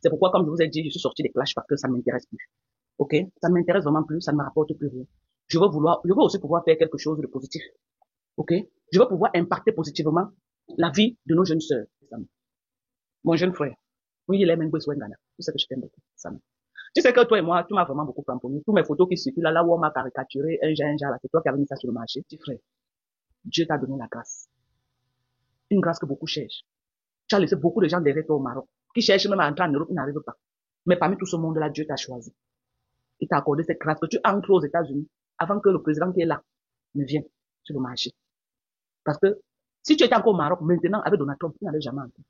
C'est pourquoi, comme je vous ai dit, je suis sorti des clashs parce que ça ne m'intéresse plus. Ok? Ça ne m'intéresse vraiment plus, ça ne me rapporte plus rien. Je veux aussi pouvoir faire quelque chose de positif. Ok? Je veux pouvoir impacter positivement la vie de nos jeunes sœurs. Mon jeune frère. Oui, il est même besoin Ghana. Tu sais que je t'aime beaucoup. Tu sais que toi et moi, tu m'as vraiment beaucoup cramponné. Toutes mes photos qui circulent là où on m'a caricaturé, un genre, là, c'est toi qui avais mis ça sur le marché. Petit frère, Dieu t'a donné la grâce. Une grâce que beaucoup cherchent. Tu as laissé beaucoup de gens derrière toi au Maroc, qui cherchent même à entrer en Europe, ils n'arrivent pas. Mais parmi tout ce monde-là, Dieu t'a choisi. Il t'a accordé cette grâce que tu entres aux États-Unis avant que le président qui est là ne vienne sur le marché. Parce que si tu étais encore au Maroc, maintenant, avec Donald Trump, tu n'avais jamais entré.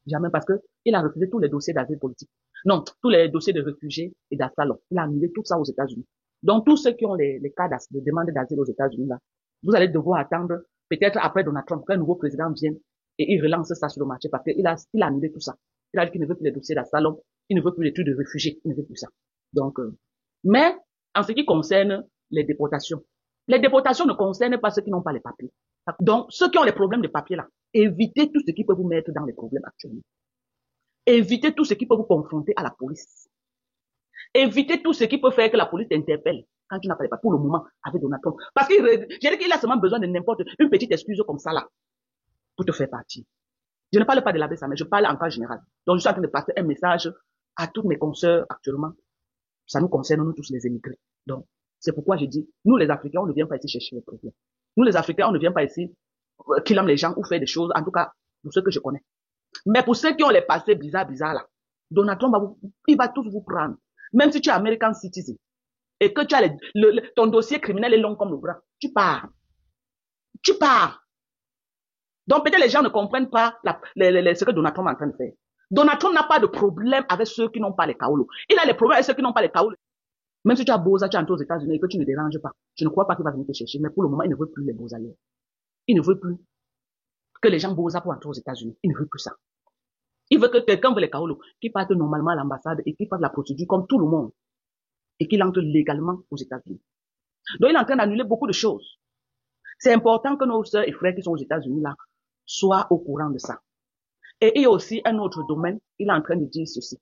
Jamais parce que il a refusé tous les dossiers d'asile politique. Non, tous les dossiers de réfugiés et d'asylum. Il a annulé tout ça aux États-Unis. Donc, tous ceux qui ont les cas de demande d'asile aux États-Unis, là, vous allez devoir attendre, peut-être après Donald Trump, qu'un nouveau président vienne et il relance ça sur le marché parce qu'il a annulé tout ça. Il a dit qu'il ne veut plus les dossiers d'asylum, il ne veut plus les trucs de réfugiés, il ne veut plus ça. Donc, mais, en ce qui concerne les déportations ne concernent pas ceux qui n'ont pas les papiers. Donc, ceux qui ont les problèmes de papier là, évitez tout ce qui peut vous mettre dans les problèmes actuellement. Évitez tout ce qui peut vous confronter à la police. Évitez tout ce qui peut faire que la police t'interpelle quand tu n'as pas les papiers pour le moment avec Donald Trump. Parce qu'il a seulement besoin de n'importe une petite excuse comme ça là pour te faire partir. Je ne parle pas de la BSA, mais je parle en cas général. Donc, je suis en train de passer un message à toutes mes consoeurs actuellement. Ça nous concerne, nous tous les émigrés. Donc, c'est pourquoi je dis, nous les Africains, on ne vient pas ici chercher les problèmes. Nous les Africains, on ne vient pas ici killam les gens ou faire des choses, en tout cas, pour ceux que je connais. Mais pour ceux qui ont les passés bizarres là, Donald Trump il va tous vous prendre. Même si tu es American citizen et que tu as ton dossier criminel est long comme le bras, tu pars. Tu pars. Donc peut-être les gens ne comprennent pas ce que Donald Trump est en train de faire. Donald Trump n'a pas de problème avec ceux qui n'ont pas les kaolos. Il a les problèmes avec ceux qui n'ont pas les kaolos. Même si tu as Boza, tu es entré aux États-Unis et que tu ne déranges pas, je ne crois pas qu'il va venir te chercher. Mais pour le moment, il ne veut plus les Boza. Il ne veut plus que les gens Boza pour entrer aux États-Unis. Il ne veut plus ça. Il veut que quelqu'un veut les kaolos, qui parte normalement à l'ambassade et qui fasse la procédure comme tout le monde et qu'il entre légalement aux États-Unis. Donc il est en train d'annuler beaucoup de choses. C'est important que nos sœurs et frères qui sont aux États-Unis là soient au courant de ça. Et il y a aussi un autre domaine, il est en train de dire ceci.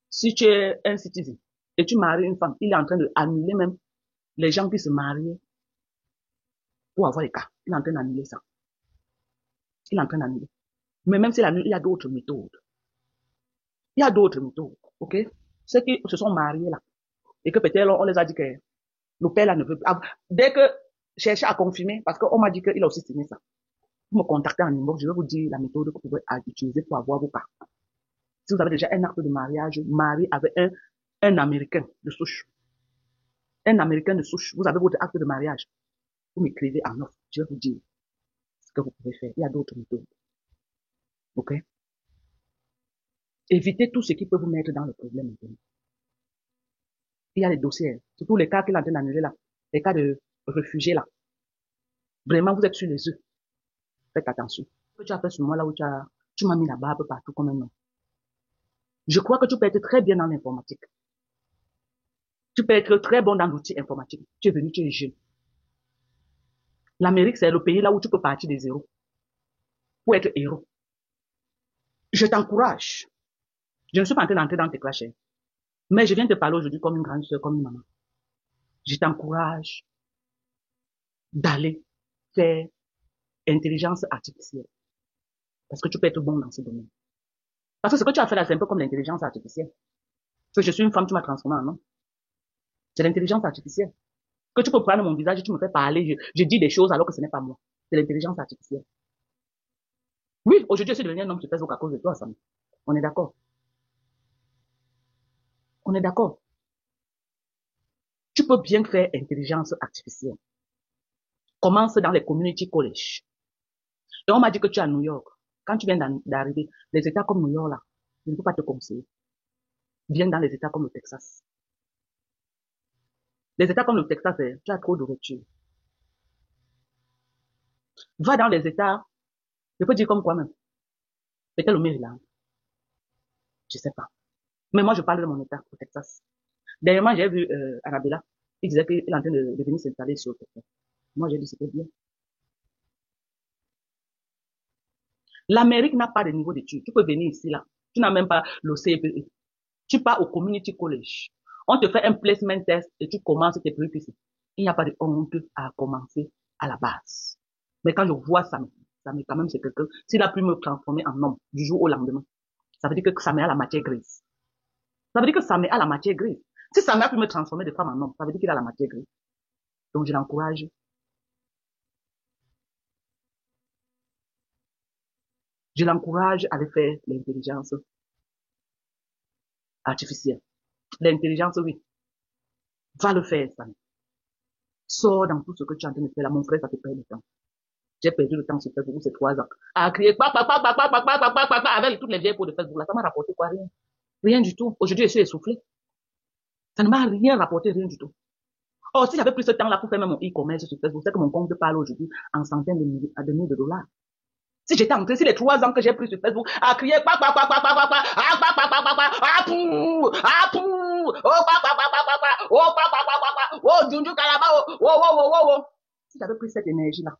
Si tu es un citizen et tu maries une femme, il est en train d'annuler même les gens qui se marient pour avoir les cas. Il est en train d'annuler ça. Il est en train d'annuler. Mais même s'il annule, il y a d'autres méthodes. Il y a d'autres méthodes, ok? Ceux qui se sont mariés là, et que peut-être on les a dit que le père là ne veut pas. Dès que chercher à confirmer, parce qu'on m'a dit qu'il a aussi signé ça. Vous me contactez en inbox, je vais vous dire la méthode que vous pouvez utiliser pour avoir vos cas. Si vous avez déjà un acte de mariage, marié avec un Américain de souche. Un Américain de souche, vous avez votre acte de mariage. Vous m'écrivez en offre, je vais vous dire ce que vous pouvez faire. Il y a d'autres méthodes. Ok? Évitez tout ce qui peut vous mettre dans le problème maintenant. Il y a les dossiers, surtout les cas qu'il a en train d'annuler là, les cas de réfugiés là. Vraiment, vous êtes sur les œufs. Faites attention. Ce que tu as fait sur moi là où tu m'as mis la barbe partout comme un homme. Je crois que tu peux être très bien dans l'informatique. Tu peux être très bon dans l'outil informatique. Tu es venu, tu es jeune. L'Amérique, c'est le pays là où tu peux partir des zéros pour être héros. Je t'encourage. Je ne suis pas en train d'entrer dans tes clashs, mais je viens te parler aujourd'hui comme une grande soeur, comme une maman. Je t'encourage d'aller faire intelligence artificielle. Parce que tu peux être bon dans ce domaine. Parce que ce que tu as fait là, c'est un peu comme l'intelligence artificielle. Que je suis une femme, tu m'as transformé en homme. C'est l'intelligence artificielle. Que tu peux prendre mon visage, tu me fais parler, je dis des choses alors que ce n'est pas moi. C'est l'intelligence artificielle. Oui, aujourd'hui, je suis devenu un homme sur Facebook à cause de toi, Sam. On est d'accord. On est d'accord. Tu peux bien faire intelligence artificielle. Commence dans les community college. Et on m'a dit que tu es à New York. Quand tu viens d'arriver, les États comme New York, là, je ne peux pas te conseiller. Viens dans les États comme le Texas. Les États comme le Texas, tu as trop de voitures. Va dans les États, je peux dire comme quoi même. Peut-être le Maryland. Je sais pas. Mais moi, je parle de mon État, au Texas. Dernièrement, j'ai vu Arabella. Il disait qu'il est en train de venir s'installer sur le Texas. Moi, j'ai dit c'était bien. L'Amérique n'a pas de niveau d'études. Tu peux venir ici, là. Tu n'as même pas le CPE. Tu pars au community college. On te fait un placement test et tu commences tes prérequis. Il n'y a pas de honte à commencer à la base. Mais quand je vois ça, quand même, c'est quelqu'un, s'il a pu me transformer en homme du jour au lendemain, ça veut dire que ça met à la matière grise. Ça veut dire que ça met à la matière grise. Si ça m'a pu me transformer de femme en homme, ça veut dire qu'il a la matière grise. Donc, je l'encourage. Je l'encourage à aller faire l'intelligence artificielle. L'intelligence, oui. Va le faire, ça. Sors dans tout ce que tu es en train de faire là, mon frère, ça te perd du temps. J'ai perdu le temps sur Facebook ces 3 ans. À crier, avec toutes les vieilles peaux de Facebook là, ça m'a rapporté quoi? Rien. Rien du tout. Aujourd'hui, je suis essoufflé. Ça ne m'a rien rapporté, rien du tout. Oh, si j'avais pris ce temps-là pour faire même mon e-commerce sur Facebook, c'est que mon compte parle aujourd'hui en centaines de milliers de dollars. Si j'étais entré, si les 3 ans que j'ai pris sur Facebook, à crier, si j'avais pris cette énergie-là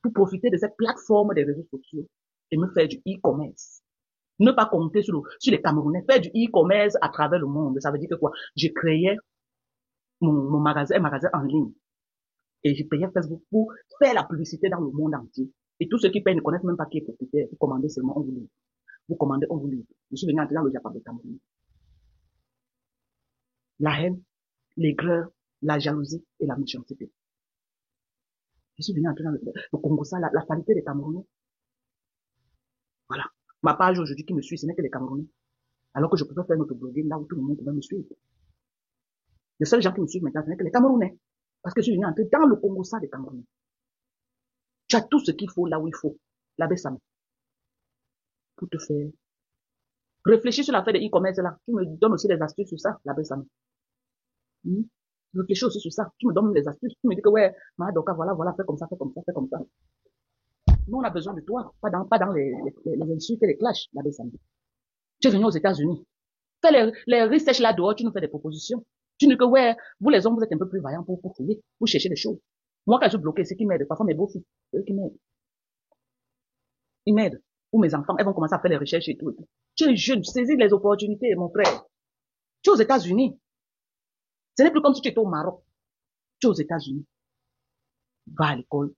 pour profiter de cette plateforme des réseaux sociaux et me faire du e-commerce, ne pas compter sur les Camerounais, faire du e-commerce à travers le monde, ça veut dire que quoi? Je créais mon magasin, un magasin en ligne. Et je payais Facebook pour faire la publicité dans le monde entier. Et tous ceux qui payent ne connaissent même pas qui est propriétaire. Vous commandez seulement, on vous livre. Vous commandez, on vous livre. Je suis venu entrer dans le Japon de Cameroun. La haine, l'aigreur, la jalousie et la méchanceté. Je suis venu entrer dans le Congo, ça, la qualité des Camerounais. Voilà. Ma page aujourd'hui qui me suit, ce n'est que les Camerounais. Alors que je pouvais faire notre blogging là où tout le monde pouvait me suivre. Les seuls gens qui me suivent maintenant, ce n'est que les Camerounais. Parce que je suis venu entrer dans le Congo, ça, des Camerounais. Tu as tout ce qu'il faut là où il faut. La Bessame. Pour te faire. Réfléchis sur l'affaire de e-commerce là. Tu me donnes aussi des astuces sur ça, la Bessame. Réfléchis aussi sur ça. Tu me donnes des astuces. Tu me dis que ouais, donc voilà, fais comme ça, fais comme ça, fais comme ça. Nous, on a besoin de toi. Pas dans les insultes et les clashs, la Bessame. Tu es venu aux États-Unis. Fais les research là dehors, tu nous fais des propositions. Tu dis que ouais, vous les hommes, vous êtes un peu plus vaillants pour fouiller, pour chercher des choses. Moi, quand je suis bloqué, c'est qui m'aide. Parfois, mes beaux-fils, c'est eux qui m'aident. Ils m'aident. Ou mes enfants, elles vont commencer à faire les recherches et tout. Tu es jeune, saisis les opportunités, mon frère. Tu es aux États-Unis. Ce n'est plus comme si tu étais au Maroc. Tu es aux États-Unis. Va à l'école.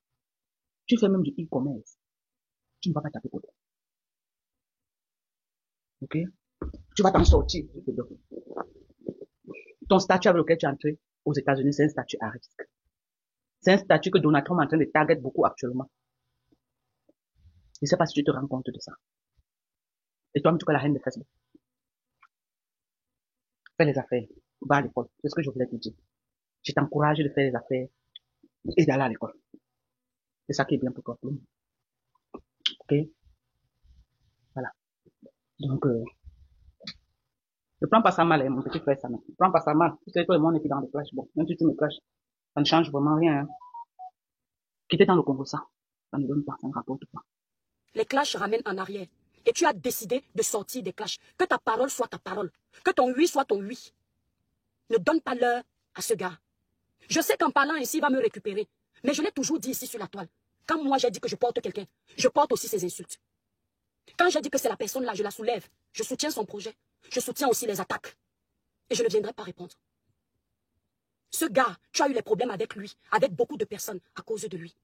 Tu fais même du e-commerce. Tu ne vas pas taper pour toi. Ok? Tu vas t'en sortir. Ton statut avec lequel tu es entré aux États-Unis, c'est un statut à risque. C'est un statut que Donald Trump est en train de target beaucoup actuellement. Je ne sais pas si tu te rends compte de ça. Et toi, tu connais la haine de Facebook. Fais les affaires. Va à l'école. C'est ce que je voulais te dire. Je t'encourage de faire les affaires et d'aller à l'école. C'est ça qui est bien pour toi. Ok? Voilà. Donc, ne prends pas ça mal, hein, mon petit frère, ça ne prends pas ça mal. Tu sais, tout le monde est dans le clash. Bon, même si tu me clashes, ça ne change vraiment rien. Hein. Quitter dans le Congo, ça ne donne pas, ça ne rapporte pas. Les clashs ramènent en arrière. Et tu as décidé de sortir des clashs. Que ta parole soit ta parole. Que ton oui soit ton oui. Ne donne pas l'heure à ce gars. Je sais qu'en parlant ainsi, il va me récupérer. Mais je l'ai toujours dit ici sur la toile. Quand moi j'ai dit que je porte quelqu'un, je porte aussi ses insultes. Quand j'ai dit que c'est la personne là, je la soulève. Je soutiens son projet. Je soutiens aussi les attaques. Et je ne viendrai pas répondre. Ce gars, tu as eu les problèmes avec lui, avec beaucoup de personnes à cause de lui.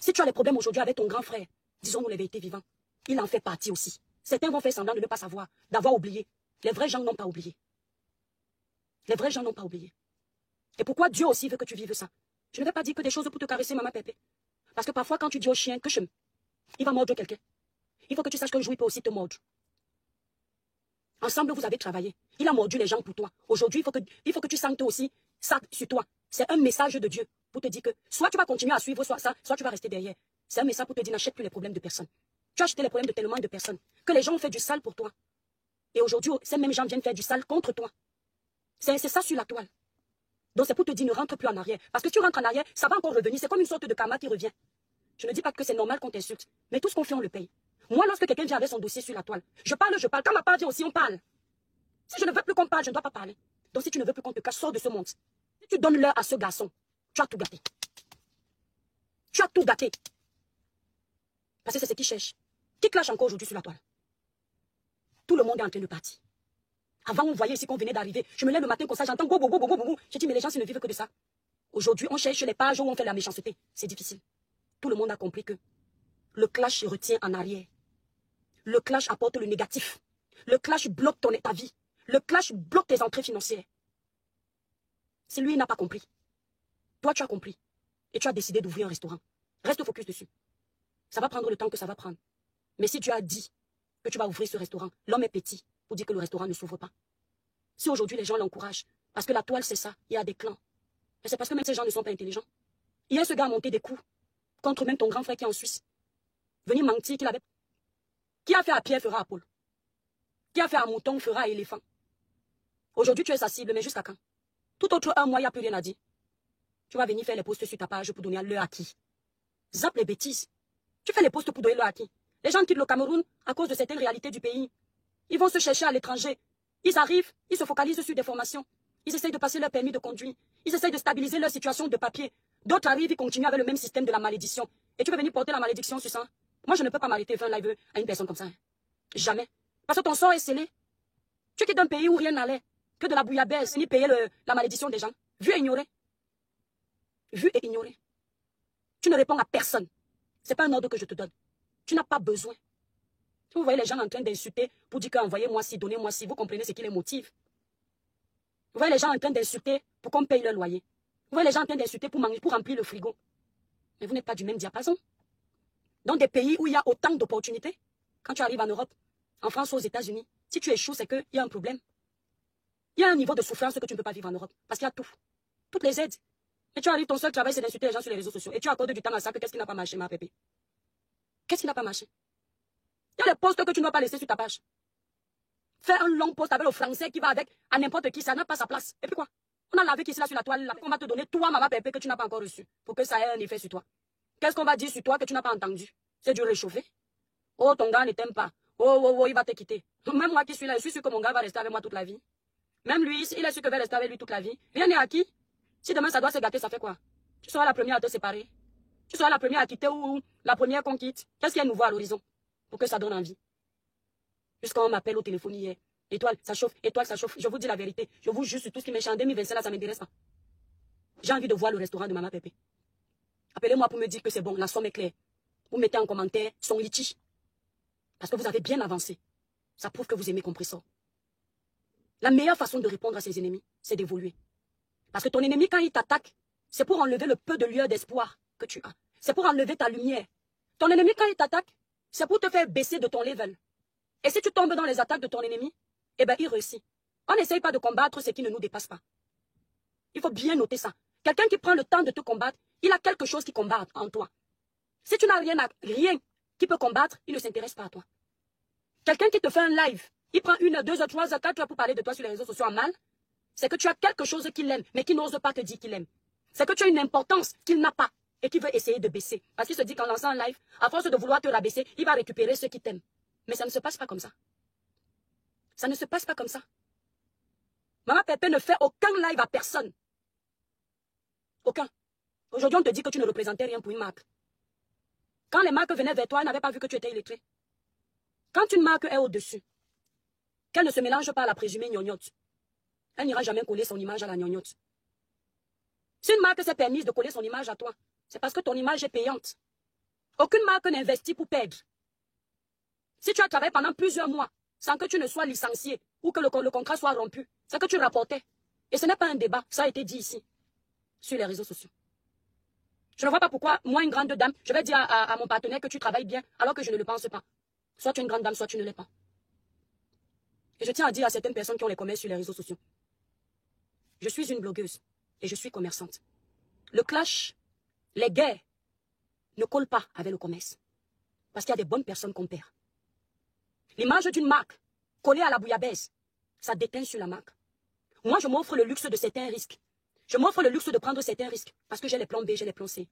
Si tu as les problèmes aujourd'hui avec ton grand frère, disons-nous les vérités vivantes, il en fait partie aussi. Certains vont faire semblant de ne pas savoir, d'avoir oublié. Les vrais gens n'ont pas oublié. Les vrais gens n'ont pas oublié. Et pourquoi Dieu aussi veut que tu vives ça? Je ne vais pas dire que des choses pour te caresser, maman Pépé. Parce que parfois, quand tu dis au chien que il va mordre quelqu'un, il faut que tu saches qu'un jour, il peut aussi te mordre. Ensemble, vous avez travaillé. Il a mordu les gens pour toi. Aujourd'hui, il faut que tu sentes aussi ça sur toi. C'est un message de Dieu pour te dire que soit tu vas continuer à suivre soit tu vas rester derrière. C'est un message pour te dire n'achète plus les problèmes de personne. Tu as acheté les problèmes de tellement de personnes que les gens ont fait du sale pour toi. Et aujourd'hui, ces mêmes gens viennent faire du sale contre toi. C'est ça sur la toile. Donc c'est pour te dire ne rentre plus en arrière. Parce que tu rentres en arrière, ça va encore revenir. C'est comme une sorte de karma qui revient. Je ne dis pas que c'est normal qu'on t'insulte. Mais tout ce qu'on fait, on le paye. Moi, lorsque quelqu'un vient avec son dossier sur la toile, je parle. Quand ma part vient aussi, on parle. Si je ne veux plus qu'on parle, je ne dois pas parler. Donc si tu ne veux plus qu'on te cache, sors de ce monde. Si tu donnes l'heure à ce garçon, tu as tout gâté. Tu as tout gâté. Parce que c'est ce qu'il cherche. Qui clash encore aujourd'hui sur la toile? Tout le monde est en train de partir. Avant, on voyait ici qu'on venait d'arriver. Je me lève le matin comme ça, j'entends go, go, go, go, go, go. J'ai dit, mais les gens, ils ne vivent que de ça. Aujourd'hui, on cherche les pages où on fait la méchanceté. C'est difficile. Tout le monde a compris que le clash retient en arrière. Le clash apporte le négatif. Le clash bloque ta vie. Le clash bloque tes entrées financières. Si lui n'a pas compris, toi tu as compris. Et tu as décidé d'ouvrir un restaurant. Reste focus dessus. Ça va prendre le temps que ça va prendre. Mais si tu as dit que tu vas ouvrir ce restaurant, l'homme est petit pour dire que le restaurant ne s'ouvre pas. Si aujourd'hui les gens l'encouragent, parce que la toile c'est ça, il y a des clans. Mais c'est parce que même ces gens ne sont pas intelligents. Hier, ce gars a monté des coups contre même ton grand frère qui est en Suisse. Venir mentir qu'il avait... Qui a fait à Pierre fera à Paul. Qui a fait à mouton fera à éléphant. Aujourd'hui, tu es sa cible, mais jusqu'à quand? Tout autre un mois, il n'y a plus rien à dire. Tu vas venir faire les posts sur ta page pour donner l'heure à qui? Zappe les bêtises. Tu fais les posts pour donner l'heure à qui? Les gens quittent le Cameroun à cause de certaines réalités du pays. Ils vont se chercher à l'étranger. Ils arrivent, ils se focalisent sur des formations. Ils essayent de passer leur permis de conduire. Ils essayent de stabiliser leur situation de papier. D'autres arrivent, ils continuent avec le même système de la malédiction. Et tu veux venir porter la malédiction sur ça? Moi, je ne peux pas m'arrêter faire un live à une personne comme ça. Hein. Jamais. Parce que ton sort est scellé. Tu quittes un pays où rien n'allait. Que de la bouillabaisse, ni payer la malédiction des gens. Vu et ignoré. Vu et ignoré. Tu ne réponds à personne. Ce n'est pas un ordre que je te donne. Tu n'as pas besoin. Vous voyez les gens en train d'insulter pour dire qu'envoyez-moi ci, donnez-moi ci. Vous comprenez ce qui les motive. Vous voyez les gens en train d'insulter pour qu'on paye leur loyer. Vous voyez les gens en train d'insulter pour remplir le frigo. Mais vous n'êtes pas du même diapason. Dans des pays où il y a autant d'opportunités, quand tu arrives en Europe, en France ou aux États-Unis, si tu échoues, c'est qu'il y a un problème. Il y a un niveau de souffrance que tu ne peux pas vivre en Europe. Parce qu'il y a tout. Toutes les aides. Et tu arrives, ton seul travail, c'est d'insulter les gens sur les réseaux sociaux. Et tu accordes du temps à ça. Qu'est-ce qui n'a pas marché, ma pépé? Qu'est-ce qui n'a pas marché? Il y a des posts que tu ne dois pas laisser sur ta page. Faire un long post avec le français qui va avec à n'importe qui, ça n'a pas sa place. Et puis quoi? On a lavé qui là sur la toile. On va te donner toi, maman pépé, que tu n'as pas encore reçu. Pour que ça ait un effet sur toi. Qu'est-ce qu'on va dire sur toi que tu n'as pas entendu? C'est du réchauffé. Oh, ton gars ne t'aime pas. Oh, il va te quitter. Même moi qui suis là, je suis sûr que mon gars va rester avec moi toute la vie. Même lui, il est sûr que je vais rester avec lui toute la vie. Rien n'est acquis. Si demain ça doit se gâter, ça fait quoi? Tu seras la première à te séparer. Tu seras la première à quitter ou la première qu'on quitte. Qu'est-ce qu'il y a de nouveau à l'horizon? Pour que ça donne envie. Jusqu'à on m'appelle au téléphone hier. Étoile, ça chauffe. Étoile, ça chauffe. Je vous dis la vérité. Je vous jure sur tout ce qui m'est en 2025 là, ça ne m'intéresse pas. J'ai envie de voir le restaurant de Maman Pépé. Appelez-moi pour me dire que c'est bon, la somme est claire. Vous mettez en commentaire son litige. Parce que vous avez bien avancé. Ça prouve que vous aimez Compressor. La meilleure façon de répondre à ses ennemis, c'est d'évoluer. Parce que ton ennemi, quand il t'attaque, c'est pour enlever le peu de lueur d'espoir que tu as. C'est pour enlever ta lumière. Ton ennemi, quand il t'attaque, c'est pour te faire baisser de ton level. Et si tu tombes dans les attaques de ton ennemi, eh bien, il réussit. On n'essaye pas de combattre ce qui ne nous dépasse pas. Il faut bien noter ça. Quelqu'un qui prend le temps de te combattre, il a quelque chose qui combat en toi. Si tu n'as rien qui peut combattre, il ne s'intéresse pas à toi. Quelqu'un qui te fait un live, il prend 1 heure, 2 heures, 3 heures, 4 heures pour parler de toi sur les réseaux sociaux en mal, c'est que tu as quelque chose qu'il aime, mais qui n'ose pas te dire qu'il aime. C'est que tu as une importance qu'il n'a pas et qui veut essayer de baisser. Parce qu'il se dit qu'en lançant un live, à force de vouloir te rabaisser, il va récupérer ceux qui t'aiment. Mais ça ne se passe pas comme ça. Ça ne se passe pas comme ça. Maman Pépé ne fait aucun live à personne. Aucun. Aujourd'hui, on te dit que tu ne représentais rien pour une marque. Quand les marques venaient vers toi, elles n'avaient pas vu que tu étais illettré. Quand une marque est au-dessus, qu'elle ne se mélange pas à la présumée gnognotte, elle n'ira jamais coller son image à la gnognotte. Si une marque s'est permise de coller son image à toi, c'est parce que ton image est payante. Aucune marque n'investit pour perdre. Si tu as travaillé pendant plusieurs mois sans que tu ne sois licencié ou que le contrat soit rompu, c'est que tu rapportais. Et ce n'est pas un débat, ça a été dit ici, sur les réseaux sociaux. Je ne vois pas pourquoi, moi, une grande dame, je vais dire à mon partenaire que tu travailles bien alors que je ne le pense pas. Soit tu es une grande dame, soit tu ne l'es pas. Et je tiens à dire à certaines personnes qui ont les commerces sur les réseaux sociaux. Je suis une blogueuse et je suis commerçante. Le clash, les guerres ne collent pas avec le commerce. Parce qu'il y a des bonnes personnes qu'on perd. L'image d'une marque collée à la bouillabaisse, ça déteint sur la marque. Moi, je m'offre le luxe de certains risques. Je m'offre le luxe de prendre certains risques parce que j'ai les plans B, j'ai les plans C.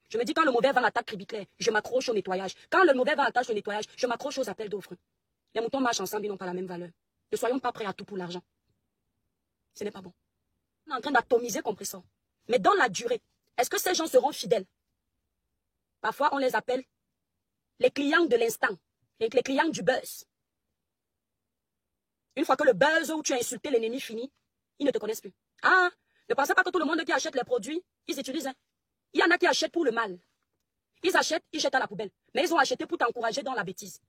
Je me dis quand le mauvais vent attaque Ribiclair, je m'accroche au nettoyage. Quand le mauvais vent attaque au nettoyage, je m'accroche aux appels d'offres. Les moutons marchent ensemble, ils n'ont pas la même valeur. Ne soyons pas prêts à tout pour l'argent. Ce n'est pas bon. On est en train d'atomiser Compressor. Mais dans la durée, est-ce que ces gens seront fidèles? Parfois, on les appelle les clients de l'instant, les clients du buzz. Une fois que le buzz où tu as insulté l'ennemi finit, ils ne te connaissent plus. Ah, ne pensez pas que tout le monde qui achète les produits, ils utilisent. Hein. Il y en a qui achètent pour le mal. Ils achètent, ils jettent à la poubelle. Mais ils ont acheté pour t'encourager dans la bêtise.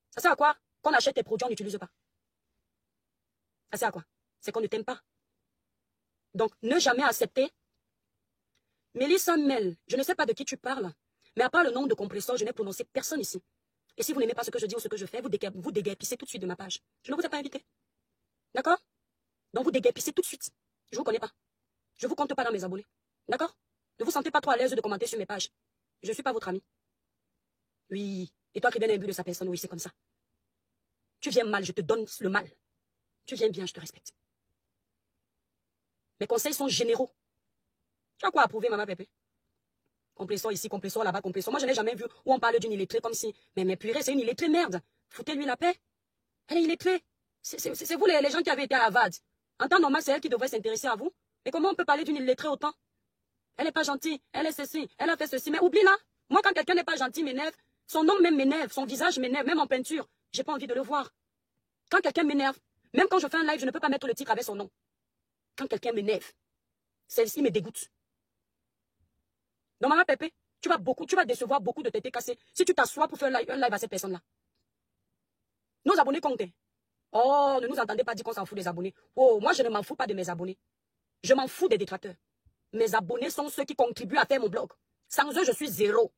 Ça sert à quoi? Qu'on achète tes produits, on n'utilise pas. Ça sert à quoi? C'est qu'on ne t'aime pas. Donc, ne jamais accepter. Mélissa Mel, je ne sais pas de qui tu parles, mais à part le nom de compresseur, je n'ai prononcé personne ici. Et si vous n'aimez pas ce que je dis ou ce que je fais, vous déguerpissez tout de suite de ma page. Je ne vous ai pas invité. D'accord? Donc, vous déguerpissez tout de suite. Je ne vous connais pas. Je ne vous compte pas dans mes abonnés. D'accord? Ne vous sentez pas trop à l'aise de commenter sur mes pages. Je ne suis pas votre ami. Oui. Et toi qui donnes un but de sa personne, oui, c'est comme ça. Tu viens mal, je te donne le mal. Tu viens bien, je te respecte. Mes conseils sont généraux. Tu as quoi approuver, maman Pépé? Compresseur ici, compresseur là-bas, compresseur. Moi, je n'ai jamais vu où on parle d'une illettrée comme si... Mais purée, c'est une illettrée, merde. Foutez-lui la paix. Elle est illettrée. C'est vous les gens qui avez été à Harvard. En temps normal, c'est elle qui devrait s'intéresser à vous. Mais comment on peut parler d'une illettrée autant? Elle n'est pas gentille, elle est ceci, elle a fait ceci. Mais oublie-la. Moi, quand quelqu'un n'est pas gentil, m'énerve. Son nom même m'énerve, son visage m'énerve, même en peinture. J'ai pas envie de le voir. Quand quelqu'un m'énerve, même quand je fais un live, je ne peux pas mettre le titre avec son nom. Quand quelqu'un m'énerve, celle-ci me dégoûte. Donc, maman Pépé, tu vas décevoir beaucoup de têtes cassées si tu t'assois pour faire un live à cette personne-là. Nos abonnés comptent. Oh, ne nous entendez pas dire qu'on s'en fout des abonnés. Oh, moi, je ne m'en fous pas de mes abonnés. Je m'en fous des détracteurs. Mes abonnés sont ceux qui contribuent à faire mon blog. Sans eux, je suis zéro.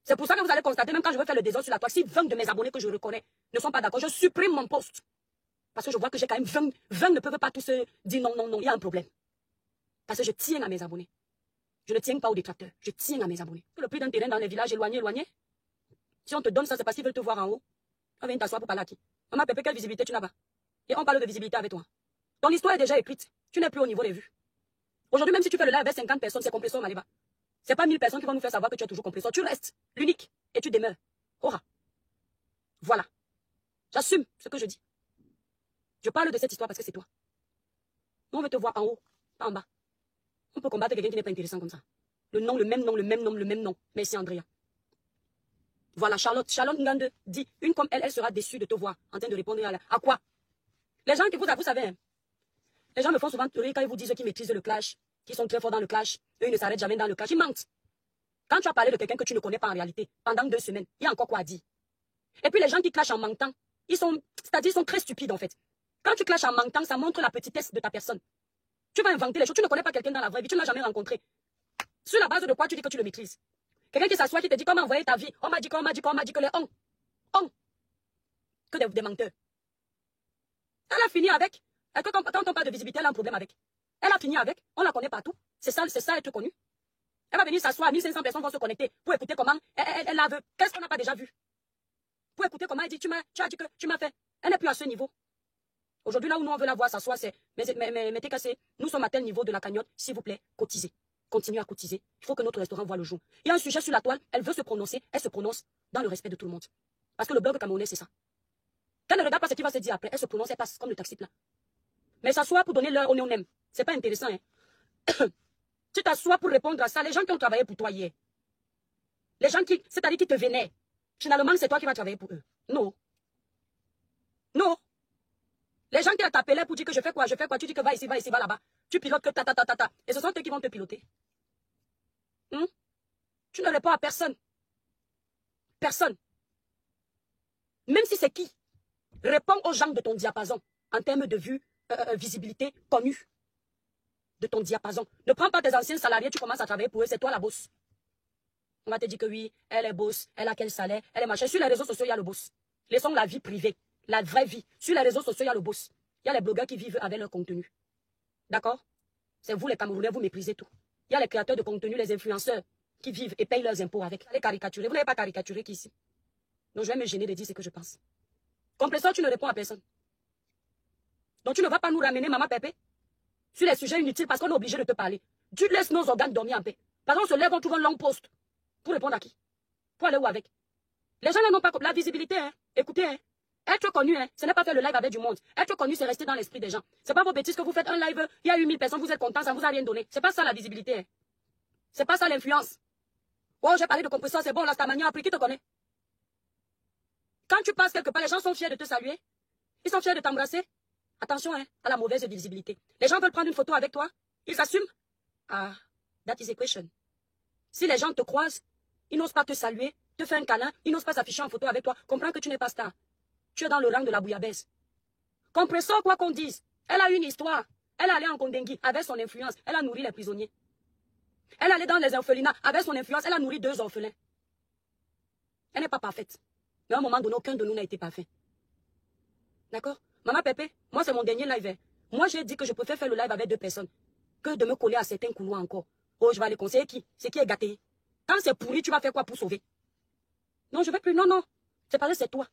C'est pour ça que vous allez constater, même quand je veux faire le désordre sur la toile, si 20 de mes abonnés que je reconnais ne sont pas d'accord, je supprime mon post. Parce que je vois que j'ai quand même 20 ne peuvent pas tous dire non, non, non, il y a un problème. Parce que je tiens à mes abonnés. Je ne tiens pas aux détracteurs. Je tiens à mes abonnés. Le prix d'un terrain dans les villages éloignés. Si on te donne ça, c'est parce qu'ils veulent te voir en haut. On vient t'asseoir pour parler à qui? Maman Pépé, quelle visibilité tu n'as pas? Et on parle de visibilité avec toi. Ton histoire est déjà écrite. Tu n'es plus au niveau des vues. Aujourd'hui, même si tu fais le live avec 50 personnes, c'est compresseur, Maliba. C'est pas 1000 personnes qui vont nous faire savoir que tu es toujours compresseur. Tu restes l'unique et tu demeures. Aura. Voilà. J'assume ce que je dis. Je parle de cette histoire parce que c'est toi. Nous, on veut te voir en haut, pas en bas. On peut combattre quelqu'un qui n'est pas intéressant comme ça. Le nom, le même nom, le même nom, le même nom. Merci, Andrea. Voilà, Charlotte Ngande dit, une comme elle sera déçue de te voir en train de répondre à quoi? Les gens qui vous savez, hein, les gens me font souvent rire quand ils vous disent qu'ils maîtrisent le clash, qu'ils sont très forts dans le clash, eux ils ne s'arrêtent jamais dans le clash, ils mentent. Quand tu as parlé de quelqu'un que tu ne connais pas en réalité, pendant 2 semaines, il y a encore quoi à dire. Et puis les gens qui clashent en mentant, c'est-à-dire ils sont très stupides en fait. Quand tu clashes en mentant, ça montre la petitesse de ta personne. Tu vas inventer les choses, tu ne connais pas quelqu'un dans la vraie vie, tu ne l'as jamais rencontré. Sur la base de quoi tu dis que tu le maîtrises? Quelqu'un qui s'assoit, qui te dit comment envoyer ta vie. On m'a dit que les que des menteurs. Elle a fini avec. Quand on parle de visibilité, elle a un problème avec. Elle a fini avec. On la connaît partout. C'est ça être connue. Elle va venir s'asseoir, 1500 personnes vont se connecter pour écouter comment elle la veut. Qu'est-ce qu'on n'a pas déjà vu? Pour écouter comment elle dit, tu as dit que tu m'as fait. Elle n'est plus à ce niveau. Aujourd'hui, là où nous on veut la voir s'asseoir, c'est, mais t'es cassé. Nous sommes à tel niveau de la cagnotte, s'il vous plaît, cotisez. Continuez à cotiser. Il faut que notre restaurant voit le jour. Il y a un sujet sur la toile, elle veut se prononcer, elle se prononce dans le respect de tout le monde. Parce que le blog camerounais, c'est ça. Quand elle ne regarde pas ce qu'il va se dire après, elle se prononce, elle passe comme le taxi plat. Mais s'asseoir pour donner l'heure, on aime. C'est pas intéressant, hein. Tu t'assois pour répondre à ça. Les gens qui ont travaillé pour toi hier. Les gens c'est-à-dire qui te vénèrent. Finalement, c'est toi qui vas travailler pour eux. Non. Non. Les gens qui t'appelaient pour dire que je fais quoi, tu dis que va ici, va là-bas. Tu pilotes que ta. Et ce sont eux qui vont te piloter. Tu ne réponds à personne. Personne. Même si c'est qui. Réponds aux gens de ton diapason. En termes de vue, visibilité, connue. De ton diapason. Ne prends pas tes anciens salariés, tu commences à travailler pour eux, c'est toi la boss. On va te dire que oui, elle est boss, elle a quel salaire, elle est machin. Sur les réseaux sociaux, il y a le boss. Laissons la vie privée, la vraie vie. Sur les réseaux sociaux, il y a le boss. Il y a les blogueurs qui vivent avec leur contenu. D'accord? C'est vous les Camerounais, vous méprisez tout. Il y a les créateurs de contenu, les influenceurs, qui vivent et payent leurs impôts avec. Les caricaturer. Vous n'avez pas caricaturé qu'ici. Donc je vais me gêner de dire ce que je pense. Compresseur, tu ne réponds à personne. Donc tu ne vas pas nous ramener, maman Pépé, sur les sujets inutiles parce qu'on est obligé de te parler. Tu laisses nos organes dormir en paix. Parce qu'on se lève, on trouve un long poste. Pour répondre à qui? Pour aller où avec? Les gens n'ont pas la visibilité, hein. Écoutez, hein. Être connu, hein, ce n'est pas faire le live avec du monde. Être connu, c'est rester dans l'esprit des gens. C'est pas vos bêtises que vous faites un live, il y a 8000 personnes, vous êtes contents, ça ne vous a rien donné. C'est pas ça la visibilité, hein. C'est pas ça l'influence. Oh, j'ai parlé de compresseur, c'est bon, là, c'est ta manière, après, qui te connaît? Quand tu passes quelque part, les gens sont fiers de te saluer. Ils sont fiers de t'embrasser. Attention hein, à la mauvaise visibilité. Les gens veulent prendre une photo avec toi. Ils assument. Ah, that is a question. Si les gens te croisent, ils n'osent pas te saluer, te faire un câlin, ils n'osent pas s'afficher en photo avec toi. Comprends que tu n'es pas star. Tu es dans le rang de la bouillabaisse. Compressor, quoi qu'on dise. Elle a une histoire. Elle allait en Kondengui avec son influence. Elle a nourri les prisonniers. Elle allait dans les orphelinats avec son influence. Elle a nourri 2 orphelins. Elle n'est pas parfaite. Mais à un moment donné, aucun de nous n'a été parfait. D'accord? Maman Pépé, moi c'est mon dernier live. Moi j'ai dit que je préfère faire le live avec 2 personnes que de me coller à certains couloirs encore. Oh, je vais aller conseiller qui? C'est qui est gâté? Quand c'est pourri, tu vas faire quoi pour sauver? Non, je ne vais plus. Non, non. C'est parce que c'est toi.